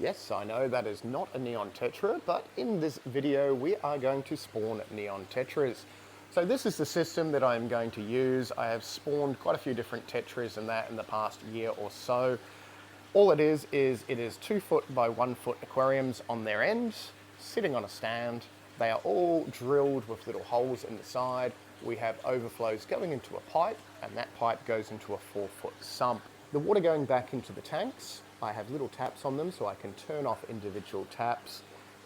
Yes, I know that is not a neon tetra, but in this video we are going to spawn neon tetras. So this is the system that I'm going to use. I have spawned quite a few different tetras and that in the past year or so. All it is it is 2 foot by 1 foot aquariums on their ends, sitting on a stand. They are all drilled with little holes in the side. We have overflows going into a pipe, and that pipe goes into a 4-foot sump. The water going back into the tanks, I have little taps on them so I can turn off individual taps.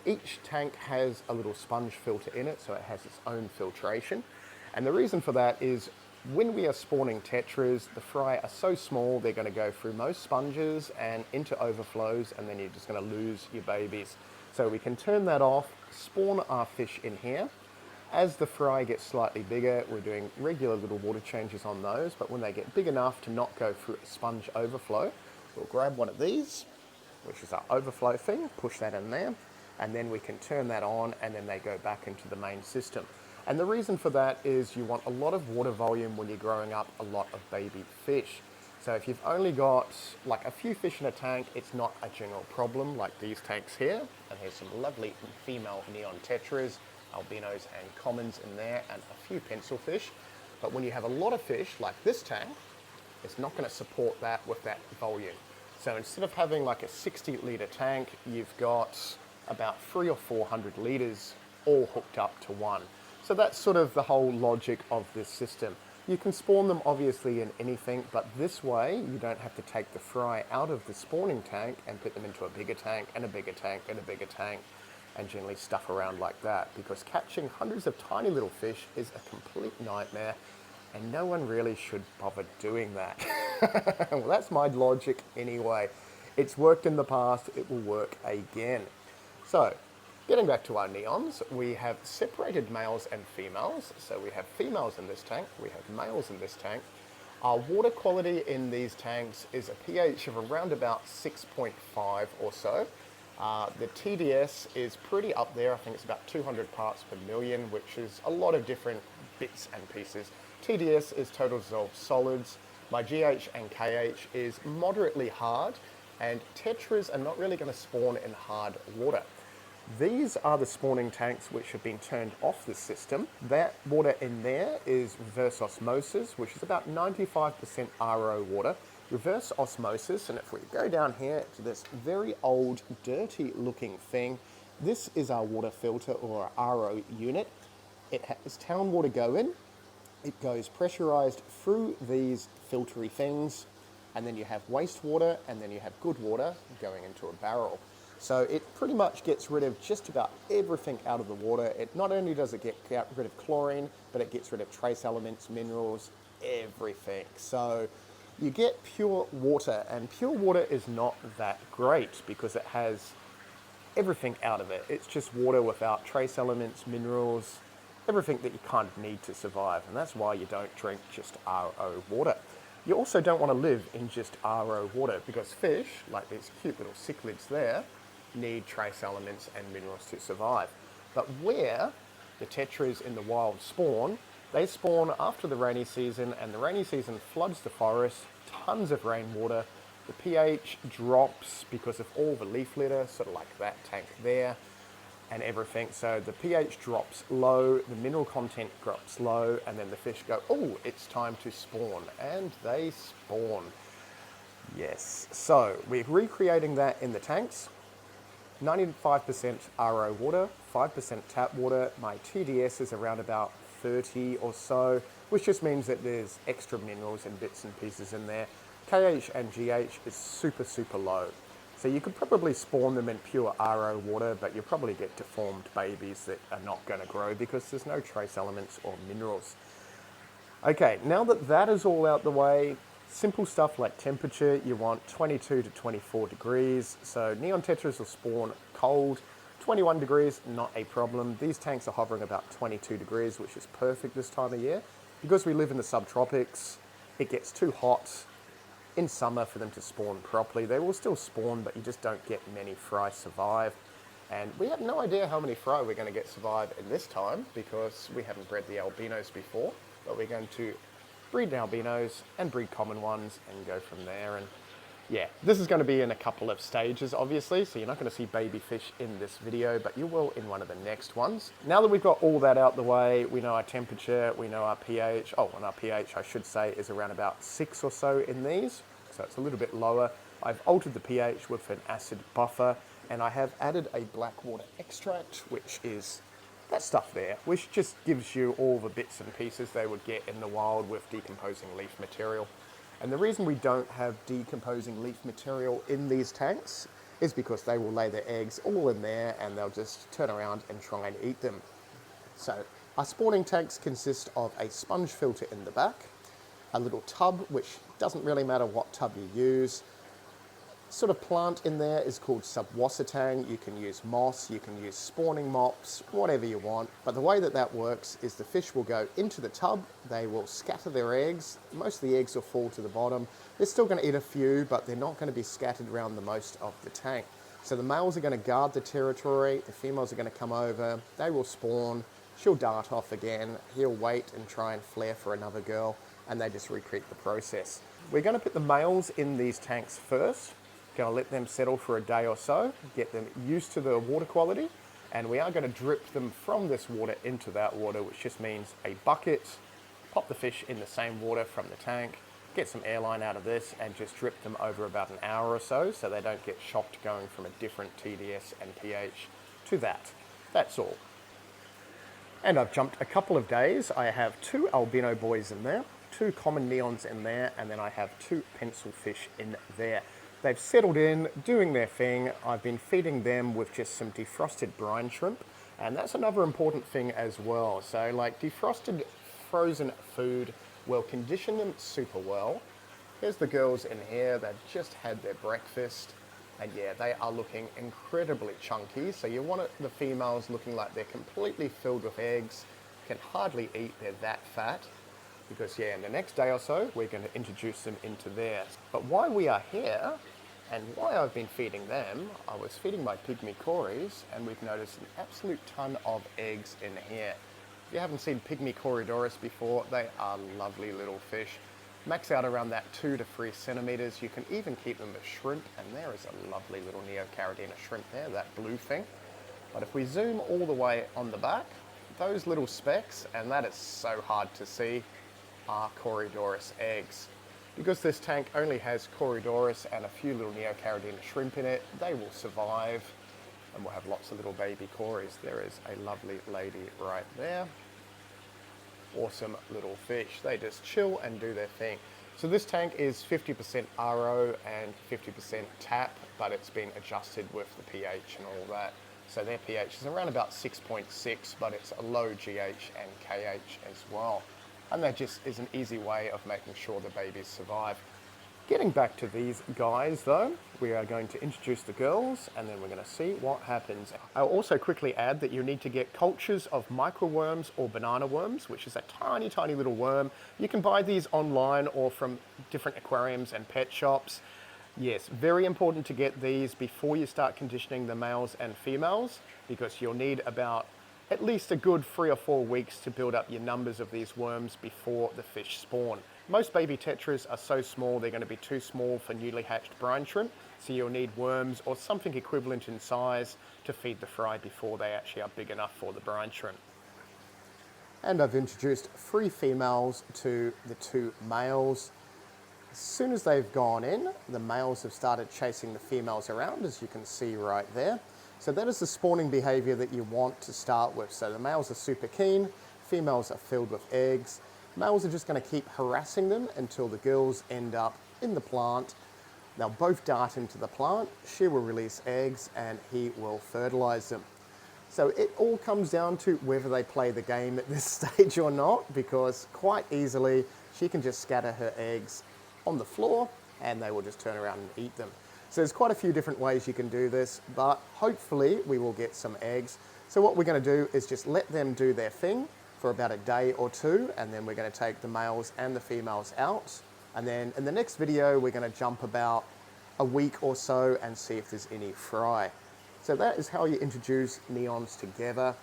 Each tank has a little sponge filter in it, so it has its own filtration. And the reason for that is when we are spawning tetras, the fry are so small, they're going to go through most sponges and into overflows, and then you're just going to lose your babies. So we can turn that off, spawn our fish in here. As the fry gets slightly bigger, we're doing regular little water changes on those, but when they get big enough to not go through a sponge overflow, we'll grab one of these, which is our overflow thing, push that in there, and then we can turn that on, and then they go back into the main system. And the reason for that is you want a lot of water volume when you're growing up a lot of baby fish. So if you've only got like a few fish in a tank, it's not a general problem like these tanks here. And here's some lovely female neon tetras, albinos and commons in there, and a few pencil fish. But when you have a lot of fish like this tank, it's not going to support that with that volume. So instead of having like a 60-litre tank, you've got about 300 or 400 litres all hooked up to one. So that's sort of the whole logic of this system. You can spawn them obviously in anything, but this way you don't have to take the fry out of the spawning tank and put them into a bigger tank and a bigger tank and a bigger tank and generally stuff around like that, because catching hundreds of tiny little fish is a complete nightmare and no one really should bother doing that. Well, that's my logic anyway. It's worked in the past, it will work again. So, getting back to our neons, we have separated males and females. So we have females in this tank, we have males in this tank. Our water quality in these tanks is a pH of around about 6.5 or so. The TDS is pretty up there. I think it's about 200 parts per million, which is a lot of different bits and pieces. TDS is total dissolved solids. My GH and KH is moderately hard, and tetras are not really going to spawn in hard water. These are the spawning tanks which have been turned off the system. That water in there is reverse osmosis, which is about 95% RO water. Reverse osmosis, and if we go down here to this very old, dirty looking thing, this is our water filter or our RO unit. It has town water go in. It goes pressurized through these filtery things, and then you have wastewater, and then you have good water going into a barrel. So it pretty much gets rid of just about everything out of the water. It not only does it get rid of chlorine, but it gets rid of trace elements, minerals, everything. So you get pure water, and pure water is not that great because it has everything out of it. It's just water without trace elements, minerals, everything that you kind of need to survive. And that's why you don't drink just RO water. You also don't want to live in just RO water because fish, like these cute little cichlids there, need trace elements and minerals to survive. But where the tetras in the wild spawn, they spawn after the rainy season, and the rainy season floods the forest, tons of rainwater, the pH drops because of all the leaf litter, sort of like that tank there, and everything. So the pH drops low, the mineral content drops low, and then the fish go, oh, it's time to spawn, and they spawn. Yes, so we're recreating that in the tanks. 95% RO water, 5% tap water. My TDS is around about 30 or so, which just means that there's extra minerals and bits and pieces in there. KH and GH is super, super low. So you could probably spawn them in pure RO water, but you'll probably get deformed babies that are not going to grow because there's no trace elements or minerals. Okay, now that that is all out the way, simple stuff like temperature, you want 22 to 24 degrees. So neon tetras will spawn cold. 21 degrees, not a problem. These tanks are hovering about 22 degrees, which is perfect this time of year. Because we live in the subtropics, it gets too hot in summer for them to spawn properly. They will still spawn, but you just don't get many fry survive. And we have no idea how many fry we're going to get survive in this time because we haven't bred the albinos before, but we're going to breed albinos and breed common ones and go from there. And Yeah, this is going to be in a couple of stages, obviously, so you're not going to see baby fish in this video, but you will in one of the next ones. Now that we've got all that out the way, we know our temperature, we know our pH. Oh, and our pH, I should say, is around about 6 or so in these, so it's a little bit lower. I've altered the pH with an acid buffer, and I have added a black water extract, which is that stuff there, which just gives you all the bits and pieces they would get in the wild with decomposing leaf material. And the reason we don't have decomposing leaf material in these tanks is because they will lay their eggs all in there and they'll just turn around and try and eat them. So our spawning tanks consist of a sponge filter in the back, a little tub, which doesn't really matter what tub you use. Sort of plant in there is called subwassatang. You can use moss, you can use spawning mops, whatever you want. But the way that that works is the fish will go into the tub, they will scatter their eggs. Most of the eggs will fall to the bottom. They're still going to eat a few, but they're not going to be scattered around the most of the tank. So the males are going to guard the territory, the females are going to come over, they will spawn, she'll dart off again, he'll wait and try and flare for another girl, and they just repeat the process. We're going to put the males in these tanks first. Going to let them settle for a day or so, get them used to the water quality, and we are going to drip them from this water into that water, which just means a bucket, pop the fish in the same water from the tank, get some airline out of this, and just drip them over about an hour or so they don't get shocked going from a different TDS and pH to that. That's all. And I've jumped a couple of days. I have 2 albino boys in there, 2 common neons in there, and then I have 2 pencil fish in there. They've settled in, doing their thing. I've been feeding them with just some defrosted brine shrimp, and that's another important thing as well. So like defrosted frozen food will condition them super well. Here's the girls in here, they've just had their breakfast, and yeah, they are looking incredibly chunky. So you want the females looking like they're completely filled with eggs, can hardly eat, they're that fat. Because yeah, in the next day or so, we're going to introduce them into there. But why we are here, and why I've been feeding them, I was feeding my pygmy cories, and we've noticed an absolute ton of eggs in here. If you haven't seen pygmy Corydoras before, they are lovely little fish. Max out around that 2 to 3 centimeters. You can even keep them as shrimp, and there is a lovely little Neocaridina shrimp there, that blue thing. But if we zoom all the way on the back, those little specks, and that is so hard to see, are Corydoras eggs. Because this tank only has Corydoras and a few little Neocaridina shrimp in it, they will survive, and we'll have lots of little baby cories. There is a lovely lady right there. Awesome little fish. They just chill and do their thing. So this tank is 50% RO and 50% tap, but it's been adjusted with the pH and all that. So their pH is around about 6.6, but it's a low GH and KH as well. And that just is an easy way of making sure the babies survive. Getting back to these guys though, we are going to introduce the girls and then we're going to see what happens. I'll also quickly add that you need to get cultures of microworms or banana worms, which is a tiny, tiny little worm. You can buy these online or from different aquariums and pet shops. Yes, very important to get these before you start conditioning the males and females, because you'll need about at least a good 3 or 4 weeks to build up your numbers of these worms before the fish spawn. Most baby tetras are so small they're going to be too small for newly hatched brine shrimp, so you'll need worms or something equivalent in size to feed the fry before they actually are big enough for the brine shrimp. And I've introduced 3 females to the 2 males. As soon as they've gone in, the males have started chasing the females around, as you can see right there. So that is the spawning behavior that you want to start with. So the males are super keen, females are filled with eggs. Males are just going to keep harassing them until the girls end up in the plant. They'll both dart into the plant, she will release eggs and he will fertilize them. So it all comes down to whether they play the game at this stage or not, because quite easily she can just scatter her eggs on the floor and they will just turn around and eat them. So there's quite a few different ways you can do this, but hopefully we will get some eggs. So what we're going to do is just let them do their thing for about a day or 2, and then we're going to take the males and the females out. And then in the next video, we're going to jump about a week or so and see if there's any fry. So that is how you introduce neons together.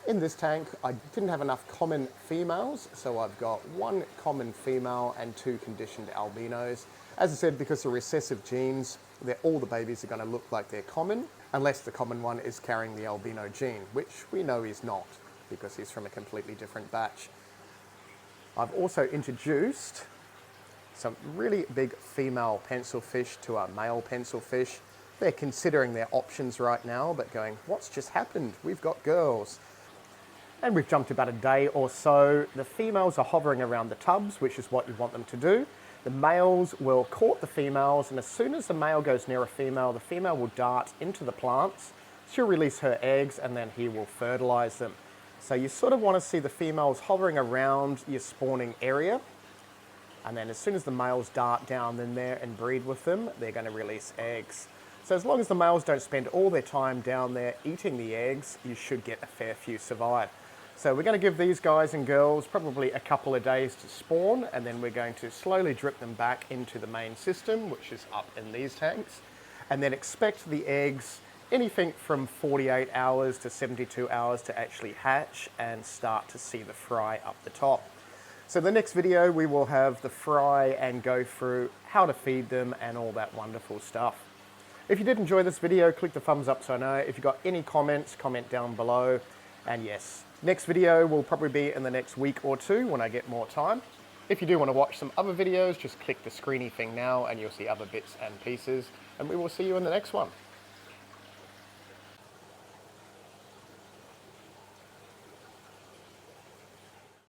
In this tank, I didn't have enough common females, so I've got 1 common female and 2 conditioned albinos. As I said, because of recessive genes, all the babies are going to look like they're common, unless the common one is carrying the albino gene, which we know he's not, because he's from a completely different batch. I've also introduced some really big female pencil fish to our male pencil fish. They're considering their options right now, but going, what's just happened? We've got girls. And we've jumped about a day or so. The females are hovering around the tubs, which is what you want them to do. The males will court the females, and as soon as the male goes near a female, the female will dart into the plants. She'll release her eggs, and then he will fertilize them. So you sort of want to see the females hovering around your spawning area. And then as soon as the males dart down in there and breed with them, they're going to release eggs. So as long as the males don't spend all their time down there eating the eggs, you should get a fair few survive. So we're going to give these guys and girls probably a couple of days to spawn, and then we're going to slowly drip them back into the main system, which is up in these tanks, and then expect the eggs anything from 48 hours to 72 hours to actually hatch and start to see the fry up the top. So the next video we will have the fry and go through how to feed them and all that wonderful stuff. If you did enjoy this video, click the thumbs up so I know. If you've got any comments, comment down below. And yes, next video will probably be in the next week or 2 when I get more time. If you do want to watch some other videos, just click the screeny thing now and you'll see other bits and pieces. And we will see you in the next one.